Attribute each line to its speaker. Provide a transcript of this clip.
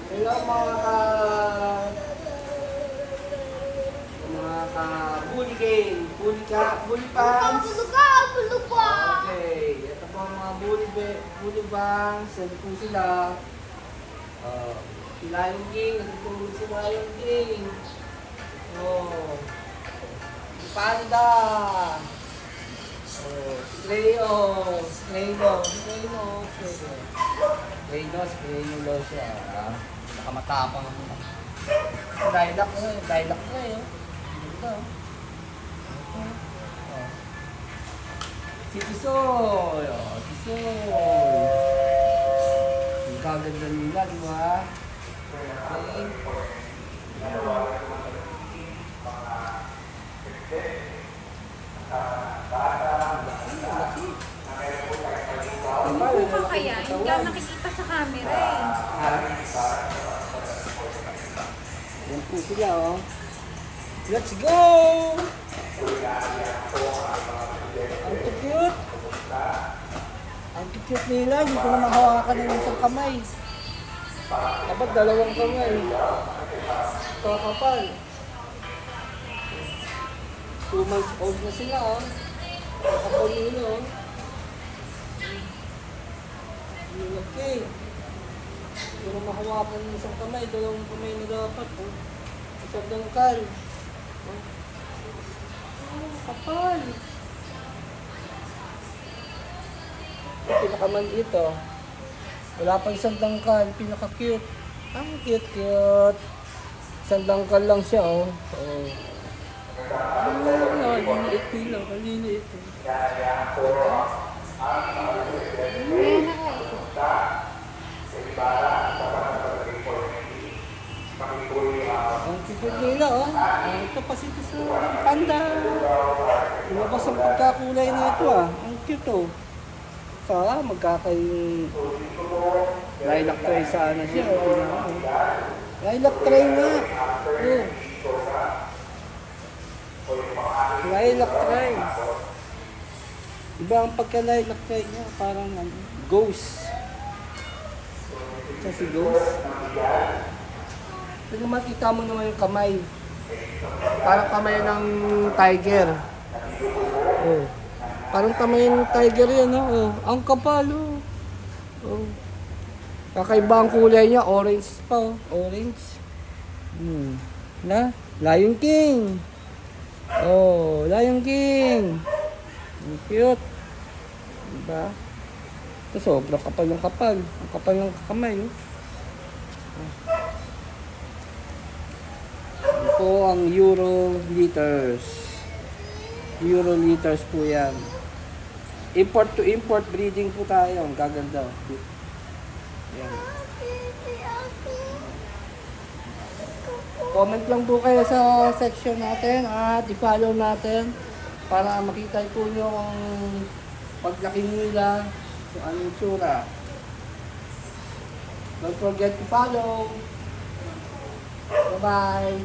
Speaker 1: Hello mga ka bully game, bully pants.
Speaker 2: Bulog ka!
Speaker 1: Okay, ito po ang mga bully bangs, ito po sila. Si Lion King, natutulog si Lion King. Oh, si Panda. Oh, si Crayon siya. Nakamatapang ako. Si Lilac ko eh. Ito. Oh. Si Tisoy. Oh, Tisoy. Ang kaganda nila, di ba? Okay.
Speaker 2: Ano ka kaya? Hindi ka nakikita sa camera eh.
Speaker 1: Yan po sila, oh. Let's go! Ang cute! Ang cute nila, hindi ko na mahawakan ng isang kamay. Dapat dalawang kamay. Ito kapal. 2 months old na sila, oh. Kapal nila, oh. Okay. Hindi ko na mahawakan ng isang kamay, dalawang kamay na dapat, oh. Isang dangkal. Oh, kapal. Pinakamaliit, oh. Wala pa isang dangkal, pinaka-cute. Ang cute. Isang dangkal lang siya, oh. Oh. Kaliliit nila, kaliliit. Ang cute nila, oh. Ito pa si Panda. Lumabas ang pagkakulay nito, ah. Ang cute, oh. Sana lilac tray sana siya. Lilac tray nga. Oh. Lilac tray. Iba ang pagka-lilac tray niya. Parang ghost. Ito si ghost. Pag makita mo naman yung kamay. Parang kamay ng tiger. Oh. Parang kamay ng tiger yan, oh. Ang kapal, oh. Oh. Kakaiba ang kulay niya, orange pa, oh. Orange. Lion King. Oh, Lion King. Ang cute. Diba? Ito, sobrang kapal ng kapal. Ang kapal ng kamay, oh. Ito po ang Euro liters. Euro liters po yan. Import to import breeding po tayo. Ang gaganda. Yan. Comment lang po kayo sa section natin at i-follow natin para makita po nyo ang paglaki nila, kung anong tsura. Don't forget to follow. Bye-bye.